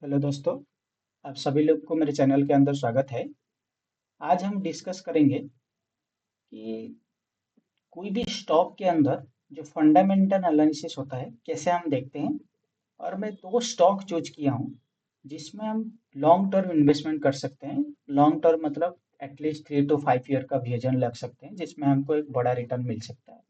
Hello दोस्तों, आप सभी लोग को मेरे चैनल के अंदर स्वागत है। आज हम डिस्कस करेंगे कि कोई भी स्टॉक के अंदर जो फंडामेंटल एनालिसिस होता है, कैसे हम देखते हैं। और मैं 2 स्टॉक चूज़ किया हूँ, जिसमें हम लॉन्ग टर्म इन्वेस्टमेंट कर सकते हैं। लॉन्ग टर्म मतलब एटलीस्ट 3 टू 5 ईयर का विज़न रख सकते हैं, जिसमें हमको एक बड़ा रिटर्न मिल सकता है।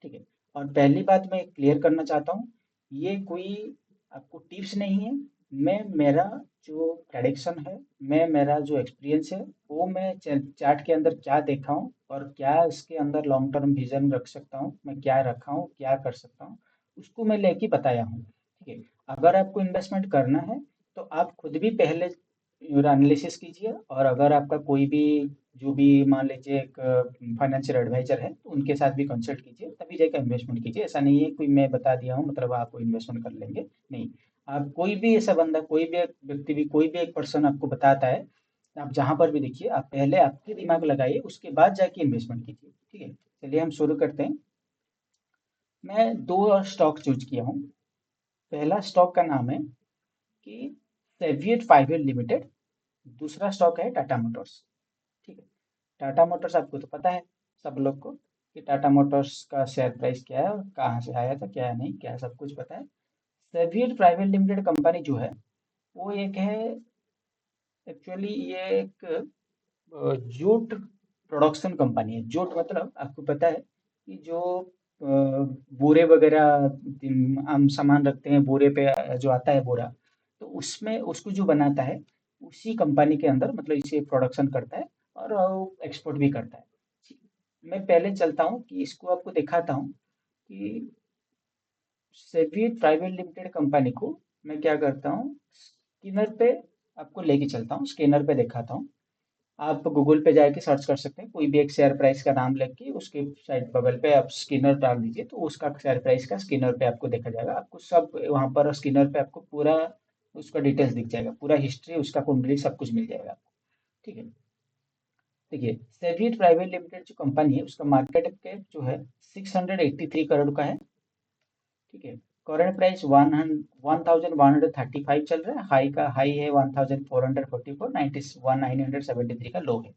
ठीक है? और पहली बात मैं क्लियर करना चाहता हूँ, ये कोई आपको टिप्स नहीं है। मैं मेरा जो प्रेडिक्शन है, मैं मेरा जो एक्सपीरियंस है, वो मैं चार्ट के अंदर क्या देखा हूँ और क्या इसके अंदर लॉन्ग टर्म विज़न रख सकता हूँ, मैं क्या रखा हूँ, क्या कर सकता हूँ, उसको मैं लेके बताया हूँ। ठीक है? अगर आपको इन्वेस्टमेंट करना है तो आप खुद भी पहले एनालिसिस कीजिए, और अगर आपका कोई भी जो भी मान लीजिए एक फाइनेंशियल एडवाइजर है, तो उनके साथ भी कंसल्ट कीजिए, तभी जाकर इन्वेस्टमेंट कीजिए। ऐसा नहीं है कोई मैं बता दिया हूँ मतलब आप इन्वेस्टमेंट कर लेंगे, नहीं। आप कोई भी ऐसा बंदा, कोई भी एक व्यक्ति भी, कोई भी एक पर्सन आपको बताता है, आप जहाँ पर भी देखिए, आप पहले आपके दिमाग लगाइए, उसके बाद जाके इन्वेस्टमेंट कीजिए। ठीक है? चलिए हम शुरू करते हैं। मैं 2 स्टॉक चूज़ किया हूँ। पहला स्टॉक का नाम है कि सेवियर प्राइवेट लिमिटेड। दूसरा स्टॉक है टाटा मोटर्स। ठीक है? टाटा मोटर्स आपको तो पता है, सब लोग को, कि टाटा मोटर्स का शेयर प्राइस क्या है और कहाँ से आया था, क्या नहीं, क्या सब कुछ पता है। सेवियर प्राइवेट लिमिटेड कंपनी जो है, वो एक है, एक्चुअली ये एक जूट प्रोडक्शन कंपनी है। जूट मतलब आपको पता है कि जो बोरे वगैरह, हम सामान रखते हैं बोरे पे, जो आता है बोरा, तो उसमें उसको जो बनाता है, उसी कंपनी के अंदर मतलब इसे प्रोडक्शन करता है और एक्सपोर्ट भी करता है। मैं पहले चलता हूँ कि इसको आपको दिखाता हूँ कि सेवी प्राइवेट लिमिटेड कंपनी को मैं क्या करता हूँ, स्किनर पे आपको लेके चलता हूँ, स्कैनर पे दिखाता हूँ। आप गूगल पे जाके सर्च कर सकते हैं, कोई भी एक शेयर प्राइस का नाम लेके उसके साइड बगल पे आप स्कैनर डाल दीजिए, तो उसका शेयर प्राइस का स्कैनर पे आपको देखा जाएगा। आपको सब वहाँ पर स्कैनर पे आपको पूरा उसका डिटेल्स दिख जाएगा, पूरा हिस्ट्री, उसका कुंडली, सब कुछ मिल जाएगा आपको। ठीक है? देखिए, सेवी प्राइवेट लिमिटेड जो कंपनी है, उसका मार्केट कैप जो है 683 करोड़ का है। ठीक है? करंट प्राइस 1135 चल रहा है। हाई का हाई है 1444, 973 का लो है।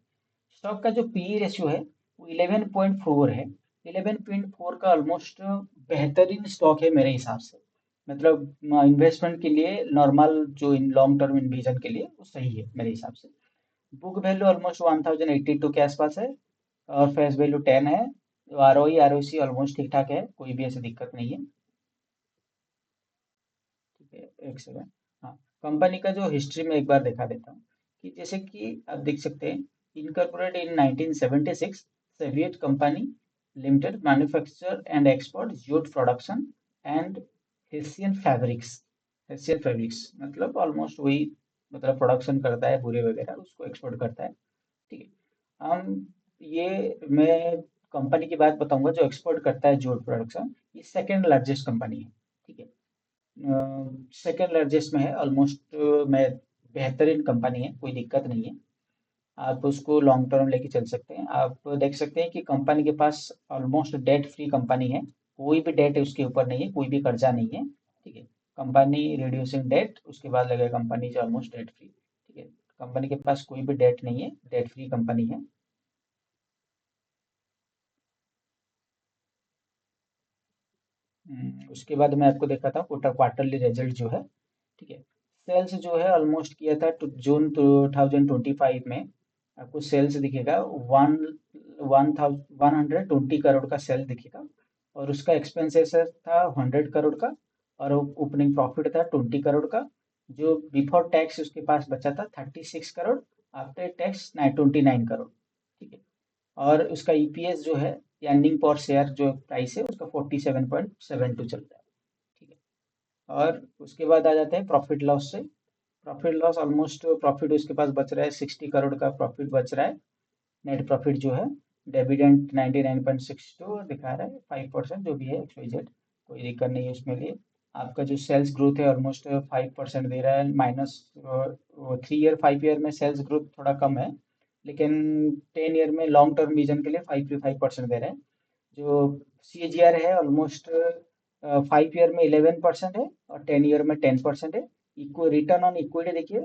स्टॉक का जो पी रेशियो है, वो 11.4 है। 11.4 का ऑलमोस्ट बेहतरीन स्टॉक है मेरे हिसाब से। मतलब इन्वेस्टमेंट के लिए, नॉर्मल जो इन लॉन्ग टर्म विजन के लिए वो सही है मेरे हिसाब से। बुक वैल्यू ऑलमोस्ट 1082 के आसपास है, और फेस वैल्यू 10 है। आर ओ आर ओ सी ऑलमोस्ट ठीक ठाक है, कोई भी ऐसी दिक्कत नहीं है। ठीक है, एक सेकंड। हाँ, कंपनी का जो हिस्ट्री में एक बार दिखा देता हूँ, कि जैसे कि आप देख सकते हैं, incorporate in 1976, Soviet company limited, manufacture and export jute production and hessian fabrics. Hessian fabrics मतलब ऑलमोस्ट वही, मतलब प्रोडक्शन करता है बुरे वगैरह, उसको एक्सपोर्ट करता है। ठीक है? हम ये मैं कंपनी की बात बताऊंगा जो एक्सपोर्ट करता है जूट प्रोडक्शन, ये सेकेंड लार्जेस्ट कंपनी है। ठीक है? सेकेंड लार्जेस्ट में है ऑलमोस्ट। मैं बेहतरीन कंपनी है, कोई दिक्कत नहीं है। आप उसको लॉन्ग टर्म लेके चल सकते हैं। आप देख सकते हैं कि कंपनी के पास ऑलमोस्ट डेट फ्री कंपनी है। कोई भी डेट उसके ऊपर नहीं है, कोई भी कर्जा नहीं है। ठीक है? कंपनी रिड्यूसिंग डेट, उसके बाद लगेगा कंपनी जो ऑलमोस्ट डेट फ्री। ठीक है? कंपनी के पास कोई भी डेट नहीं है, डेट फ्री कंपनी है। उसके बाद मैं आपको दिखाता हूँ क्वार्टरली रिजल्ट जो है। ठीक है? सेल्स जो है ऑलमोस्ट किया था जून 2025 में। आपको सेल्स दिखेगा, वन वन थाउजेंड 120 करोड़ का सेल दिखेगा। और उसका एक्सपेंसेस था 100 करोड़ का, और ओपनिंग प्रॉफिट था 20 करोड़ का। जो बिफोर टैक्स उसके पास बचा था 36 करोड़, आफ्टर टैक्स 29 करोड़। ठीक है? और उसका ईपीएस जो है, अर्निंग पर शेयर जो प्राइस है, उसका 47.72 चल रहा है। ठीक है? और उसके बाद आ जाते हैं प्रॉफिट लॉस से। प्रॉफिट लॉस ऑलमोस्ट, प्रॉफिट उसके पास बच रहा है 60 करोड़ का प्रॉफिट बच रहा है। नेट प्रॉफिट जो है, डिविडेंड 99.62 दिखा रहा है, 5% जो भी है, XYZ, कोई दिक्कत नहीं है उसमें लिए। आपका जो सेल्स ग्रोथ है ऑलमोस्ट 5% दे रहा है, माइनस 3 ईयर 5 ईयर में सेल्स ग्रोथ थोड़ा कम है, लेकिन 10 ईयर में लॉन्ग टर्म विजन के लिए 5% दे रहे हैं। जो सी ए जी आर है ऑलमोस्ट 5 ईयर में 11% है, और 10 ईयर में 10% है। इक्व रिटर्न ऑन इक्विटी देखिए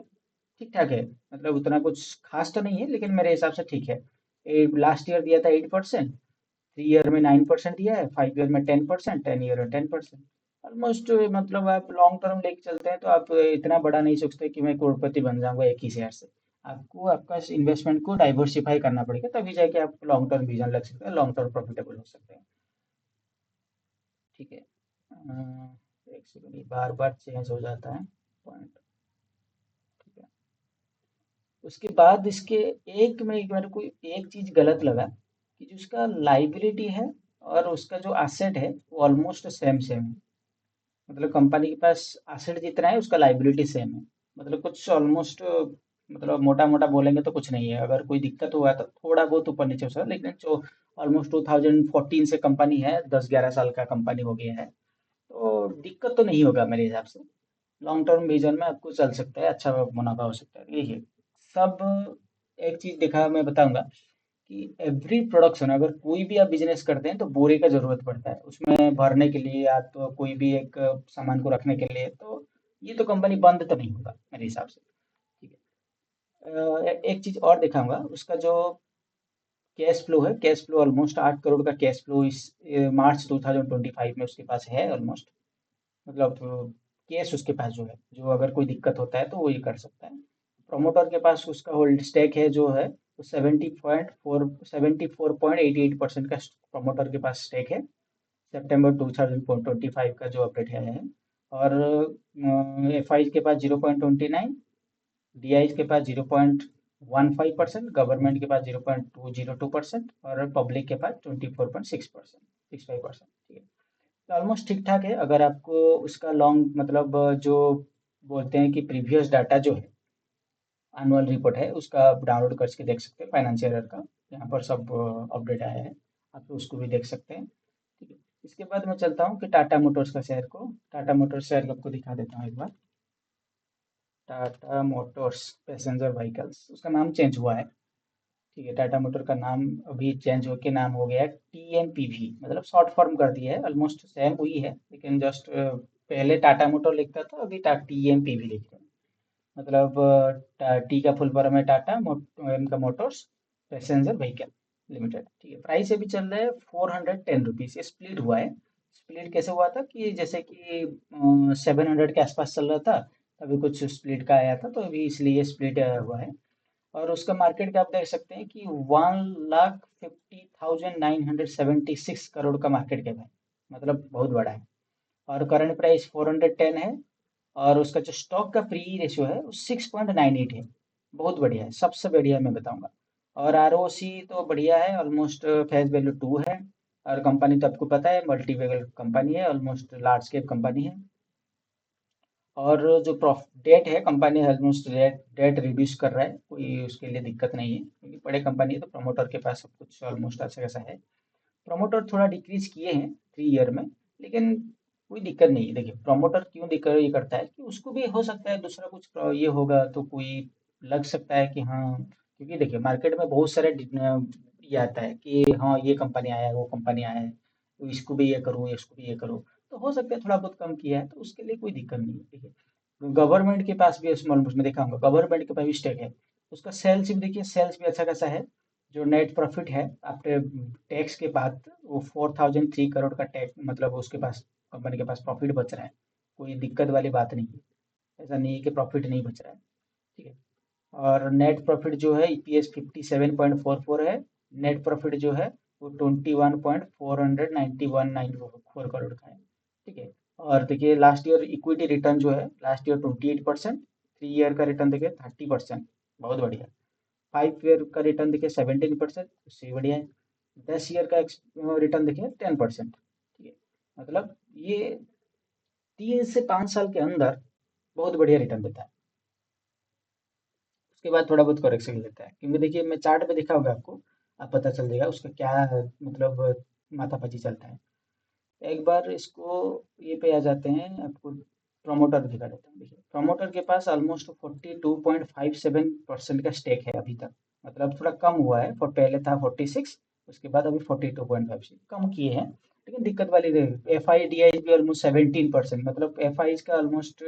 ठीक ठाक है, मतलब उतना कुछ खास तो नहीं है लेकिन मेरे हिसाब से ठीक है। लास्ट ईयर दिया था 8%, 3 ईयर में 9% दिया है, 5 ईयर में 10%, 10 ईयर में 10%। ऑलमोस्ट मतलब आप लॉन्ग टर्म लेके चलते हैं तो आप इतना बड़ा नहीं सोचते कि मैं करोड़पति बन जाऊंगा एक ही शेयर से। आपको आपका इन्वेस्टमेंट को डाइवर्सिफाई करना पड़ेगा, तभी जाके आप लॉन्ग टर्म विजन लग सकते हैं, लॉन्ग टर्म प्रॉफिटेबल हो सकते हैं। ठीक है। एक सेकंड, बार बार चेंज हो जाता है पॉइंट। ठीक है। उसके बाद इसके एक में एक बार कोई एक चीज गलत लगा कि जो उसका लाइबिलिटी है और उसका जो एसेट है वो ऑलमोस्ट सेम सेम है। मतलब कंपनी के पास एसेट जितना है उसका लाइबिलिटी सेम है। मतलब कुछ ऑलमोस्ट, मतलब मोटा मोटा बोलेंगे तो कुछ नहीं है, अगर कोई दिक्कत हुआ तो थोड़ा बहुत ऊपर नीचे हो सकता है, लेकिन जो ऑलमोस्ट 2014 से कंपनी है, 10-11 साल का कंपनी हो गया है, तो दिक्कत तो नहीं होगा मेरे हिसाब से। लॉन्ग टर्म विजन में आपको चल सकता है, अच्छा मुनाफा हो सकता है। देखिए सब, एक चीज देखा मैं बताऊंगा कि एवरी प्रोडक्शन, अगर कोई भी आप बिजनेस करते हैं तो बोरे का जरूरत पड़ता है उसमें भरने के लिए, या तो कोई भी एक सामान को रखने के लिए, तो ये तो कंपनी बंद तो नहीं होगा मेरे हिसाब से। ठीक है। एक चीज और दिखाऊंगा, उसका जो कैश फ्लो है, कैश फ्लो ऑलमोस्ट 8 करोड़ का कैश फ्लो इस मार्च 2025 में उसके पास है ऑलमोस्ट। मतलब केस उसके पास जो है, जो अगर कोई दिक्कत होता है तो वो ये कर सकता है। प्रोमोटर के पास उसका होल्ड स्टेक है जो है वो 74.88% का प्रोमोटर के पास स्टेक है, सितंबर 2025 का जो अपडेट है। और एफ आई के पास 0.29, डी आई के पास 0.15%, गवर्नमेंट के पास 0.202% और पब्लिक के पास 24.6%, 65%। ठीक है, ऑलमोस्ट ठीक ठाक है। अगर आपको उसका लॉन्ग मतलब जो बोलते हैं कि प्रीवियस डाटा जो है, एनुअल रिपोर्ट है, उसका आप डाउनलोड करके देख सकते हैं, फाइनेंशियल ईयर का, यहाँ पर सब अपडेट आया है, आप उसको भी देख सकते हैं। ठीक है। इसके बाद मैं चलता हूँ कि टाटा मोटर्स का शेयर को, टाटा मोटर्स शेयर आपको दिखा देता हूँ एक बार। टाटा मोटर्स पैसेंजर व्हीकल्स, उसका नाम चेंज हुआ है। ठीक है, टाटा मोटर का नाम अभी चेंज होके नाम हो गया है टीएमपीवी, मतलब शॉर्ट फॉर्म कर दिया है, ऑलमोस्ट सेम हुई है लेकिन जस्ट पहले टाटा मोटर लिखता था, अभी टीएमपीवी लिखते हैं। मतलब टी का फुल फॉर्म है टाटा, एम का मोटर्स, पैसेंजर व्हीकल लिमिटेड। ठीक है, प्राइस अभी चल रहा है 410 रुपीज, ये स्प्लिट हुआ है। स्प्लिट कैसे हुआ था कि जैसे कि 700 के आसपास चल रहा था, अभी कुछ स्प्लिट का आया था, तो अभी इसलिए स्प्लिट हुआ है। और उसका मार्केट कैप देख सकते हैं कि 1,50,976 करोड़ का मार्केट कैप है, मतलब बहुत बड़ा है। और करंट प्राइस 410 है। और उसका जो स्टॉक का प्री रेशियो है वो 6.98 है, बहुत बढ़िया है, सबसे बढ़िया मैं बताऊंगा। और आर ओ सी तो बढ़िया है, ऑलमोस्ट फेस वैल्यू 2 है। और कंपनी तो आपको पता है मल्टी वेगल कंपनी है, ऑलमोस्ट लार्ज कैप कंपनी है। और जो प्रॉफ डेट है, company almost debt debt reduce कर रहा है, कोई उसके लिए दिक्कत नहीं है क्योंकि बड़े कंपनी है तो प्रमोटर के पास सब कुछ ऑलमोस्ट अच्छा खासा है। प्रमोटर थोड़ा डिक्रीज किए हैं 3 ईयर में, लेकिन कोई दिक्कत नहीं है। देखिए प्रमोटर क्यों दिक्कत ये करता है कि उसको भी हो सकता है दूसरा कुछ ये होगा तो कोई लग सकता है कि हाँ, क्योंकि देखिए मार्केट में बहुत सारे ये आता है कि हाँ ये कंपनी आया है, वो कंपनी आया है, तो इसको भी ये करो, इसको भी ये करो, तो हो सकता है थोड़ा बहुत कम किया है, तो उसके लिए कोई दिक्कत नहीं है। देखिए गवर्नमेंट के पास भी स्मॉल में देखा होगा, गवर्नमेंट के पास भी स्टेक है, उसका सेल्स भी देखिए, सेल्स भी अच्छा खासा है। जो नेट प्रॉफिट है आफ्टर टैक्स के बाद वो 4003 करोड़ का टैक्स, मतलब उसके पास कंपनी के पास प्रॉफिट बच रहा है, कोई दिक्कत वाली बात नहीं है। ऐसा नहीं है कि प्रॉफिट नहीं बच रहा है। ठीक है। और नेट प्रॉफिट जो है ईपीएस 57.44 है, नेट प्रॉफिट जो है वो 21.491 करोड़ का है। ठीक है। और देखिए लास्ट ईयर इक्विटी रिटर्न जो है, लास्ट ईयर 28%, 3 ईयर का रिटर्न देखिए 30%, बहुत बढ़िया। 5 ईयर का रिटर्न देखिए 17%, उससे बढ़िया है। 10 ईयर का रिटर्न देखिए 10%। ठीक है, मतलब ये 3 से 5 साल के अंदर बहुत बढ़िया रिटर्न देता है। उसके बाद थोड़ा बहुत करेक्शन लेता है, क्योंकि देखिए मैं चार्ट पे दिखा होगा आपको, आप पता चल जाएगा उसका क्या मतलब माथापच्ची चलता है। एक बार इसको ये पे आ जाते हैं, आपको प्रमोटर दिखा देता हूँ। देखिए प्रमोटर के पास ऑलमोस्ट 42.57% का स्टेक है अभी तक, मतलब थोड़ा कम हुआ है, for पहले था 46, उसके बाद अभी 42.56 कम किए हैं। लेकिन दिक्कत वाली एफ आई डी आई भी ऑलमोस्ट 17%, मतलब एफ आई का ऑलमोस्ट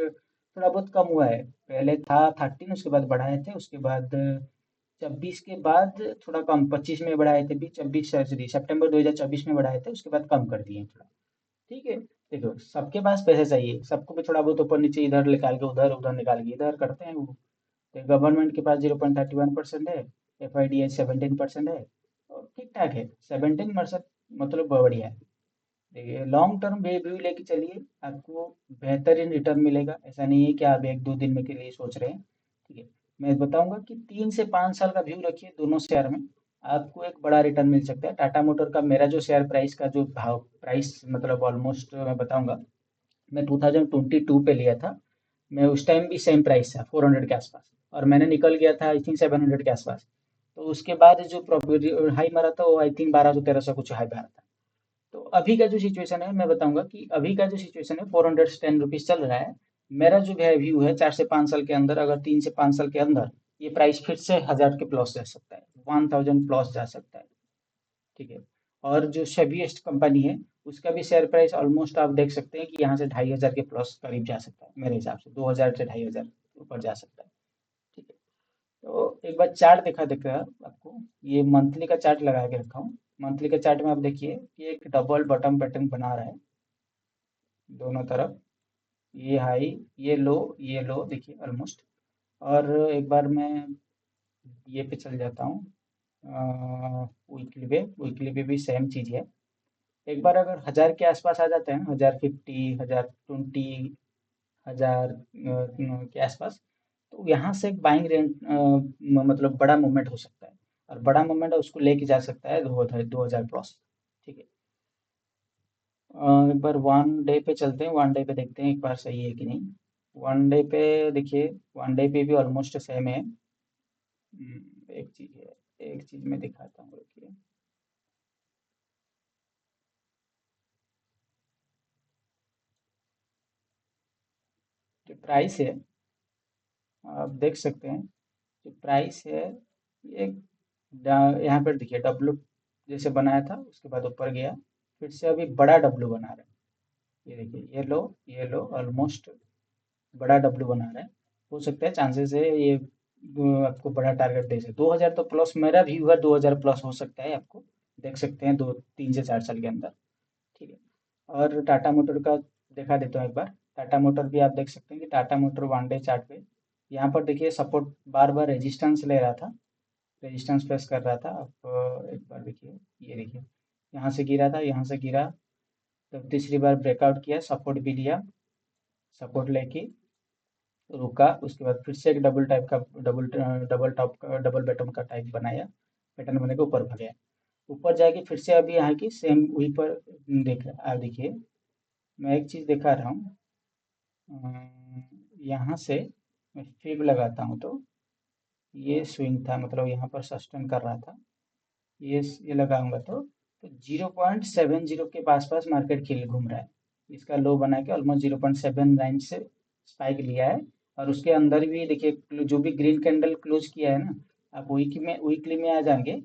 थोड़ा बहुत कम हुआ है। पहले था 13, उसके बाद बढ़ाए थे, उसके बाद 26 के बाद थोड़ा कम 25 में बढ़ाए थे, भी 26 सॉरी सितंबर 2024 में बढ़ाए थे, उसके बाद कम कर दिए थोड़ा। ठीक है। देखो सबके पास पैसे चाहिए, सबको भी थोड़ा बहुत ऊपर नीचे इधर निकाल के उधर उधर निकाल के इधर करते हैं वो। तो गवर्नमेंट के पास 0.31% है, एफ आई डी एच 17% है, और ठीक ठाक है 17%, मतलब बढ़िया है। देखिए लॉन्ग टर्म व्यू लेके चलिए, आपको बेहतरीन रिटर्न मिलेगा। ऐसा नहीं है कि आप एक दो दिन में के लिए सोच रहे हैं। ठीक है। मैं बताऊंगा कि 3 से 5 साल का व्यू रखिए दोनों शेयर में, आपको एक बड़ा रिटर्न मिल सकता है। टाटा मोटर का मेरा जो शेयर प्राइस का जो भाव प्राइस मतलब ऑलमोस्ट मैं बताऊंगा, मैं 2022 पे लिया था। मैं उस टाइम भी सेम प्राइस था 400 के आसपास, और मैंने निकल गया था आई थिंक 700 के आसपास। तो उसके बाद जो प्रॉफिट हाई मारा था वो आई थिंक 1200 1300 कुछ हाई मारा था। तो अभी का जो सिचुएशन है मैं बताऊंगा कि अभी का जो सिचुएशन है 410 रुपीज चल रहा है। मेरा जो है व्यू है 4 से 5 साल के अंदर, अगर 3 से 5 साल के अंदर ये प्राइस फिर से 1000 के प्लस जा सकता है, 1000 प्लस जा सकता है। ठीक है। और जो सेबीएस्ट कंपनी है उसका भी शेयर प्राइस ऑलमोस्ट आप देख सकते हैं कि यहाँ से 2500 के प्लस करीब जा सकता है, मेरे हिसाब से 2000 से 2500 ऊपर जा सकता है। ठीक है। तो एक बार चार्ट दिखा देगा आपको, ये मंथली का चार्ट लगा के रखा हूँ। मंथली के चार्ट में आप देखिए कि एक डबल बटन पैटर्न बना रहा है दोनों तरफ, ये हाई ये लो देखिए ऑलमोस्ट। और एक बार मैं ये पे चल जाता हूँ, वीकली पे भी सेम चीज़ है। एक बार अगर 1000 के आसपास आ जाते हैं, 1050 1020 1000 के आसपास, तो यहाँ से एक बाइंग रेंज मतलब बड़ा मूवमेंट हो सकता है, और बड़ा मूवमेंट उसको लेके जा सकता है 2000 प्लस। ठीक है। एक बार वन डे पे चलते हैं, वन डे पे देखते हैं एक बार सही है कि नहीं। वन डे पे देखिए, वन डे पे भी ऑलमोस्ट सेम है। एक चीज़ है, एक चीज़ मैं दिखाता हूँ देखिए। जो प्राइस है आप देख सकते हैं, जो प्राइस है ये यहाँ पर देखिए डब्लू जैसे बनाया था, उसके बाद ऊपर गया, फिर से अभी बड़ा डब्लू बना रहा है। ये देखिए ये लो ऑलमोस्ट बड़ा डब्लू बना रहा है। हो सकता है चांसेस है ये आपको बड़ा टारगेट दे सकते 2000 तो प्लस, मेरा व्यू है 2000 प्लस हो सकता है आपको, देख सकते हैं 3 से 4 साल के अंदर। ठीक है। और टाटा मोटर का दिखा देता हूँ एक बार। टाटा मोटर भी आप देख सकते हैं कि Tata motor one day chart पे यहाँ पर देखिए सपोर्ट बार बार रेजिस्टेंस ले रहा था, रेजिस्टेंस फेस कर रहा था। आप एक बार देखिए, ये देखिए यहाँ से गिरा था, यहाँ से गिरा, तब तीसरी बार ब्रेकआउट किया, सपोर्ट भी लिया, सपोर्ट लेके रुका, उसके बाद फिर से एक डबल टाइप का डबल टॉप का डबल बटन का टाइप बनाया, पैटर्न बने के ऊपर भागया, ऊपर जाके फिर से अभी यहाँ की सेम वहीं पर देख रहा देखिए। मैं एक चीज़ दिखा रहा हूँ, यहाँ से मैं फिब लगाता हूँ तो ये स्विंग था, मतलब यहाँ पर सस्टेन कर रहा था, ये लगाऊंगा तो 0.70 के पास पास मार्केट खेल घूम रहा है। इसका लो बना के ऑलमोस्ट 0.79 से स्पाइक लिया है। और उसके अंदर भी देखिए जो भी ग्रीन कैंडल क्लोज किया है ना, आप वीकली में आ जाएंगे,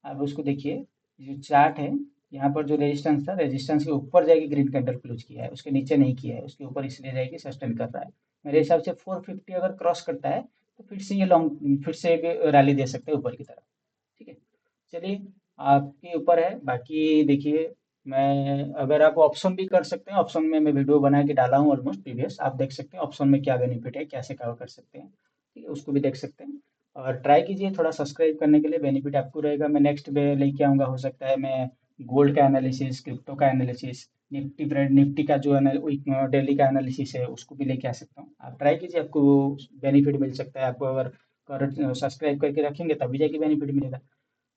आप उसको देखिए, जो चार्ट है यहाँ पर जो रेजिस्टेंस था, रेजिस्टेंस के ऊपर जाएगी ग्रीन कैंडल क्लोज किया है, उसके नीचे नहीं किया है, उसके ऊपर इसलिए जाएगी सस्टेन कर रहा है। मेरे हिसाब से 450 अगर क्रॉस करता है तो फिर से ये लॉन्ग फिर से रैली दे सकते हैं ऊपर की तरफ। ठीक है। चलिए आपके ऊपर है, बाकी देखिए मैं अगर आप ऑप्शन भी कर सकते हैं, ऑप्शन में मैं वीडियो बना के डाला हूँ ऑलमोस्ट प्रीवियस, आप देख सकते हैं ऑप्शन में क्या बेनिफिट है, कैसे कवर कर सकते हैं। ठीक है, उसको भी देख सकते हैं। और ट्राई कीजिए थोड़ा सब्सक्राइब करने के लिए, बेनिफिट आपको रहेगा। मैं नेक्स्ट डे लेके आऊँगा, हो सकता है मैं गोल्ड का एनालिसिस, क्रिप्टो का एनालिसिस, निफ्टी ब्रेड निफ्टी का जो डेली का एनालिसिस है उसको भी लेके आ सकता हूँ। आप ट्राई कीजिए, आपको बेनिफिट मिल सकता है। आपको अगर सब्सक्राइब करके रखेंगे तभी जाके बेनिफिट मिलेगा।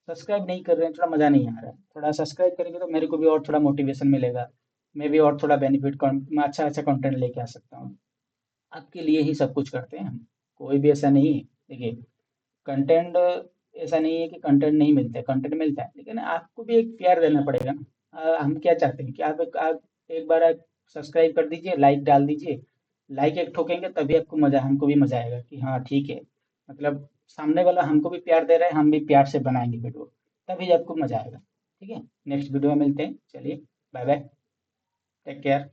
सब्सक्राइब नहीं कर रहे हैं, थोड़ा मज़ा नहीं आ रहा है, थोड़ा सब्सक्राइब करेंगे तो मेरे को भी और थोड़ा मोटिवेशन मिलेगा, मैं भी और थोड़ा बेनिफिट मैं अच्छा अच्छा कंटेंट लेके आ सकता हूँ। आपके लिए ही सब कुछ करते हैं हम, कोई भी ऐसा नहीं है। देखिए कंटेंट ऐसा नहीं है कि कंटेंट नहीं मिलता है, कंटेंट मिलता है, लेकिन आपको भी एक प्यार देना पड़ेगा ना। हम क्या चाहते हैं कि आप एक बार आप सब्सक्राइब कर दीजिए, लाइक डाल दीजिए, लाइक एक ठोकेंगे तभी आपको मज़ा, हमको भी मज़ा आएगा कि हाँ ठीक है, मतलब सामने वाला हमको भी प्यार दे रहा है, हम भी प्यार से बनाएंगे वीडियो, तभी आपको मज़ा आएगा। ठीक है। नेक्स्ट वीडियो में मिलते हैं, चलिए बाय बाय, टेक केयर।